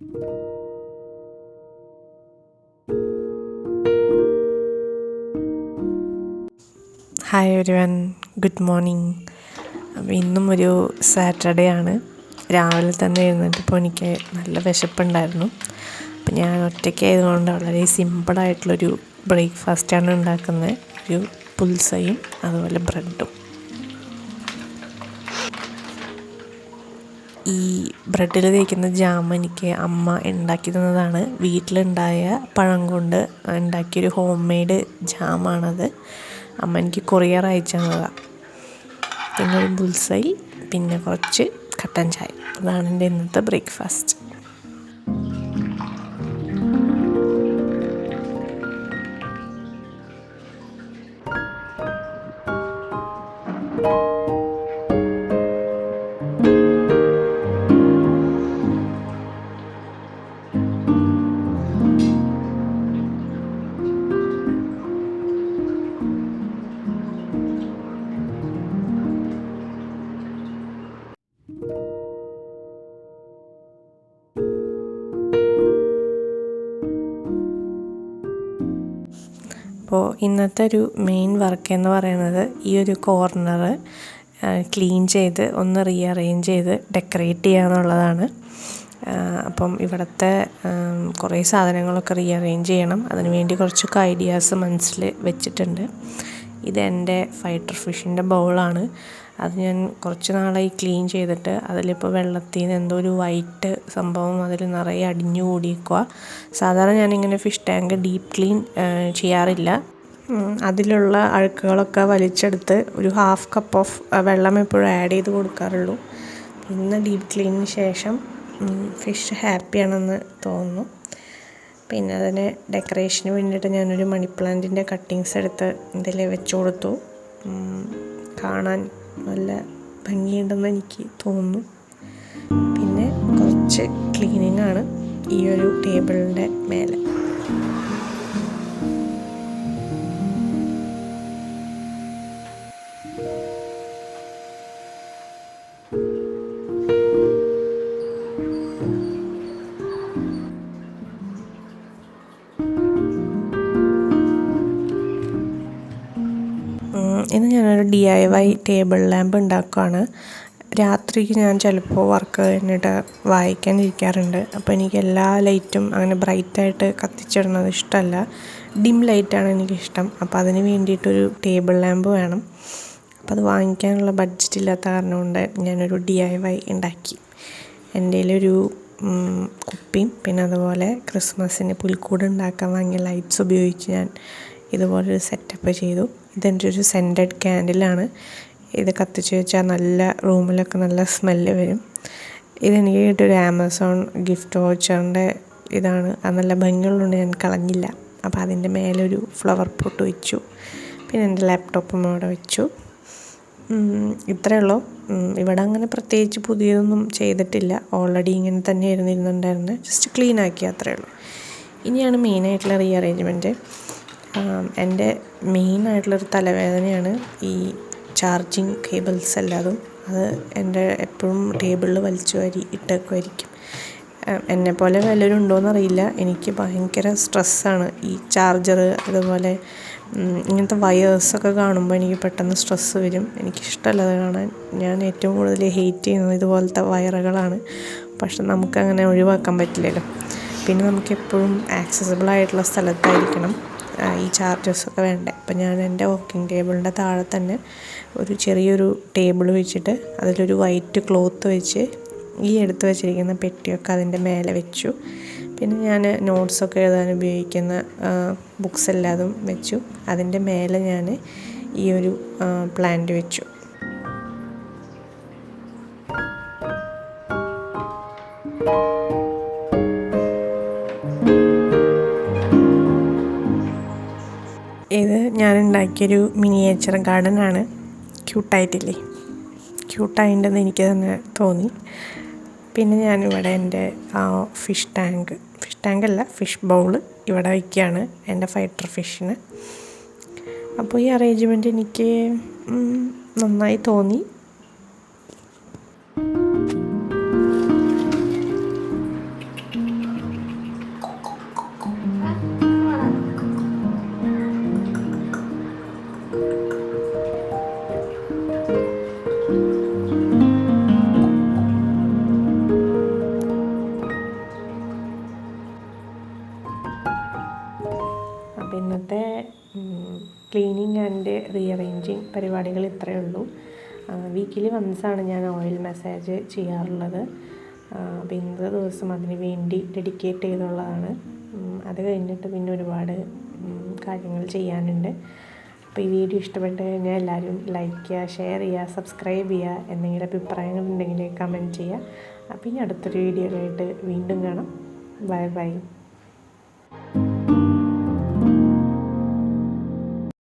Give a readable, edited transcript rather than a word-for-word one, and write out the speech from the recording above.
Hi everyone, good morning. അപ്പോൾ ഇന്നും ഒരു സാറ്റർഡേ ആണ്. രാവിലെ തന്നെ എഴുന്നേറ്റപ്പോൾ എനിക്ക് നല്ല വിശപ്പുണ്ടായിരുന്നു. അപ്പോൾ ഞാൻ ഒറ്റയ്ക്കായതുകൊണ്ട് വളരെ സിമ്പിളായിട്ടുള്ളൊരു ബ്രേക്ക്ഫാസ്റ്റാണ് ഉണ്ടാക്കുന്നത്. ഒരു പുൽസയും അതുപോലെ ബ്രെഡും. ഈ ബ്രെഡിൽ തേക്കുന്ന ജാം എനിക്ക് അമ്മ ഉണ്ടാക്കി തന്നതാണ്. വീട്ടിലുണ്ടായ പഴം കൊണ്ട് ഉണ്ടാക്കിയൊരു ഹോം മെയ്ഡ് ജാമാണത്. അമ്മ എനിക്ക് കൊറിയർ അയച്ചു തന്നതാണ്. പിന്നെ ഒരു ബുൾസൈ, പിന്നെ കുറച്ച് കട്ടൻ ചായ. അതാണ് എൻ്റെ ഇന്നത്തെ ബ്രേക്ക്ഫാസ്റ്റ്. അപ്പോൾ ഇന്നത്തെ ഒരു മെയിൻ വർക്ക് എന്ന് പറയുന്നത് ഈ ഒരു കോർണർ ക്ലീൻ ചെയ്ത് ഒന്ന് റീഅറേഞ്ച് ചെയ്ത് ഡെക്കറേറ്റ് ചെയ്യുക എന്നുള്ളതാണ്. അപ്പം ഇവിടുത്തെ കുറേ സാധനങ്ങളൊക്കെ റീഅറേഞ്ച് ചെയ്യണം. അതിനുവേണ്ടി കുറച്ചൊക്കെ ഐഡിയാസ് മനസ്സിൽ വെച്ചിട്ടുണ്ട്. ഇതെൻ്റെ ഫൈറ്റർ ഫിഷിൻ്റെ ബൗളാണ്. അത് ഞാൻ കുറച്ച് നാളായി ക്ലീൻ ചെയ്തിട്ട് അതിലിപ്പോൾ വെള്ളത്തിൽ നിന്ന് എന്തോ ഒരു വൈറ്റ് സംഭവം അതിൽ നിറയെ അടിഞ്ഞു കൂടിയിരിക്കുക. സാധാരണ ഞാനിങ്ങനെ ഫിഷ് ടാങ്ക് ഡീപ്പ് ക്ലീൻ ചെയ്യാറില്ല. അതിലുള്ള അഴുക്കുകളൊക്കെ വലിച്ചെടുത്ത് ഒരു 1/2 കപ്പ് ഓഫ് വെള്ളം എപ്പോഴും ആഡ് ചെയ്ത് കൊടുക്കാറുള്ളൂ. ഇന്ന് ഡീപ്പ് ക്ലീനിന് ശേഷം ഫിഷ് ഹാപ്പിയാണെന്ന് തോന്നുന്നു. പിന്നെ അതിന് ഡെക്കറേഷന് വേണ്ടിയിട്ട് ഞാനൊരു മണി പ്ലാന്റിൻ്റെ കട്ടിങ്സ് എടുത്ത് ഇതിൽ വെച്ച് കൊടുത്തു. കാണാൻ നല്ല ഭംഗിയുണ്ടെന്ന് എനിക്ക് തോന്നുന്നു. പിന്നെ കുറച്ച് ക്ലീനിങ് ആണ് ഈ ഒരു ടേബിളിൻ്റെ മേലെ. ഇന്ന് ഞാനൊരു DIY ടേബിൾ ലാമ്പ് ഉണ്ടാക്കുകയാണ്. രാത്രിക്ക് ഞാൻ ചിലപ്പോൾ വർക്ക് കഴിഞ്ഞിട്ട് വായിക്കാനിരിക്കാറുണ്ട്. അപ്പോൾ എനിക്ക് എല്ലാ ലൈറ്റും അങ്ങനെ ബ്രൈറ്റായിട്ട് കത്തിച്ചിടുന്നത് ഇഷ്ടമല്ല. ഡിം ലൈറ്റാണ് എനിക്കിഷ്ടം. അപ്പോൾ അതിന് വേണ്ടിയിട്ടൊരു ടേബിൾ ലാമ്പ് വേണം. അപ്പോൾ അത് വാങ്ങിക്കാനുള്ള ബഡ്ജറ്റ് ഇല്ലാത്ത കാരണം കൊണ്ട് ഞാനൊരു DIY ഉണ്ടാക്കി. എൻ്റെ കയ്യിലൊരു കുപ്പിയും പിന്നെ അതുപോലെ ക്രിസ്മസിന് പുൽക്കൂട് ഉണ്ടാക്കാൻ വാങ്ങിയ ലൈറ്റ്സ് ഉപയോഗിച്ച് ഞാൻ ഇതുപോലൊരു സെറ്റപ്പ് ചെയ്തു. ഇതെൻ്റെ ഒരു സെൻറ്റഡ് ക്യാൻഡിലാണ്. ഇത് കത്തിച്ച് വെച്ചാൽ നല്ല റൂമിലൊക്കെ നല്ല സ്മെല്ല് വരും. ഇതെനിക്ക് കിട്ടിയൊരു ആമസോൺ ഗിഫ്റ്റ് വൗച്ചറിൻ്റെ ഇതാണ്. അത് നല്ല ഭംഗിയുള്ളതുകൊണ്ട് ഞാൻ കളഞ്ഞില്ല. അപ്പോൾ അതിൻ്റെ മേലൊരു ഫ്ലവർ പോട്ട് വെച്ചു. പിന്നെ എൻ്റെ ലാപ്ടോപ്പും അവിടെ വെച്ചു. ഇത്രയേ ഉള്ളൂ. ഇവിടെ അങ്ങനെ പ്രത്യേകിച്ച് പുതിയതൊന്നും ചെയ്തിട്ടില്ല. ഓൾറെഡി ഇങ്ങനെ തന്നെ ഇരുന്നിരുന്നുണ്ടായിരുന്നു. ജസ്റ്റ് ക്ലീൻ ആക്കി, അത്രയേ ഉള്ളൂ. ഇനിയാണ് മെയിനായിട്ടുള്ള റീഅറേഞ്ച്മെൻറ്റ്. എൻ്റെ മെയിനായിട്ടുള്ളൊരു തലവേദനയാണ് ഈ ചാർജിങ് കേബിൾസ് എല്ലാതും. അത് എൻ്റെ എപ്പോഴും ടേബിളിൽ വലിച്ചു വാരി ഇട്ടേക്കുമായിരിക്കും. എന്നെപ്പോലെ വല്ലവരും ഉണ്ടോയെന്നറിയില്ല. എനിക്ക് ഭയങ്കര സ്ട്രെസ്സാണ് ഈ ചാർജർ, അതുപോലെ ഇങ്ങനത്തെ വയേഴ്സൊക്കെ കാണുമ്പോൾ എനിക്ക് പെട്ടെന്ന് സ്ട്രെസ്സ് വരും. എനിക്കിഷ്ടമല്ല അത് കാണാൻ. ഞാൻ ഏറ്റവും കൂടുതൽ ഹേറ്റ് ചെയ്യുന്നത് ഇതുപോലത്തെ വയറുകളാണ്. പക്ഷെ നമുക്കങ്ങനെ ഒഴിവാക്കാൻ പറ്റില്ലല്ലോ. പിന്നെ നമുക്കെപ്പോഴും ആക്സസിബിളായിട്ടുള്ള സ്ഥലത്തായിരിക്കണം ഈ ചാർജേഴ്സൊക്കെ വേണ്ടേ. അപ്പം ഞാൻ എൻ്റെ വർക്കിംഗ് ടേബിളിൻ്റെ താഴെ തന്നെ ഒരു ചെറിയൊരു ടേബിൾ വെച്ചിട്ട് അതിലൊരു വൈറ്റ് ക്ലോത്ത് വെച്ച് ഈ എടുത്ത് വെച്ചിരിക്കുന്ന പെട്ടിയൊക്കെ അതിൻ്റെ മേലെ വെച്ചു. പിന്നെ ഞാൻ നോട്ട്സൊക്കെ എഴുതാൻ ഉപയോഗിക്കുന്ന ബുക്സ് എല്ലാതും വെച്ചു. അതിൻ്റെ മേലെ ഞാൻ ഈ ഒരു പ്ലാന്റ് വെച്ചു. ഇത് ഞാൻ ഉണ്ടാക്കിയൊരു മിനിയേച്ചർ ഗാർഡനാണ്. ക്യൂട്ടായിട്ടില്ലേ? ക്യൂട്ടായിട്ടുണ്ടെന്ന് എനിക്ക് തന്നെ തോന്നി. പിന്നെ ഞാനിവിടെ എൻ്റെ ഫിഷ് ടാങ്കല്ല, ഫിഷ് ബൗള് ഇവിടെ വയ്ക്കുകയാണ് എൻ്റെ ഫൈറ്റർ ഫിഷിന്. അപ്പോൾ ഈ അറേഞ്ച്മെൻറ്റ് എനിക്ക് നന്നായി തോന്നി. പരിപാടികൾ ഇത്രയേ ഉള്ളൂ. വീക്കിലി വൺസാണ് ഞാൻ ഓയിൽ മസാജ് ചെയ്യാറുള്ളത്. അപ്പോൾ ഇന്നത്തെ ദിവസം അതിന് വേണ്ടി ഡെഡിക്കേറ്റ് ചെയ്തുള്ളതാണ്. അത് കഴിഞ്ഞിട്ട് പിന്നെ ഒരുപാട് കാര്യങ്ങൾ ചെയ്യാനുണ്ട്. അപ്പോൾ ഈ വീഡിയോ ഇഷ്ടപ്പെട്ട് കഴിഞ്ഞാൽ എല്ലാവരും ലൈക്ക് ചെയ്യുക, ഷെയർ ചെയ്യുക, സബ്സ്ക്രൈബ് ചെയ്യുക. എന്തെങ്കിലും അഭിപ്രായങ്ങൾ ഉണ്ടെങ്കിൽ കമൻറ്റ് ചെയ്യുക. അപ്പോൾ ഇനി അടുത്തൊരു വീഡിയോ ആയിട്ട് വീണ്ടും കാണാം. Bye bye.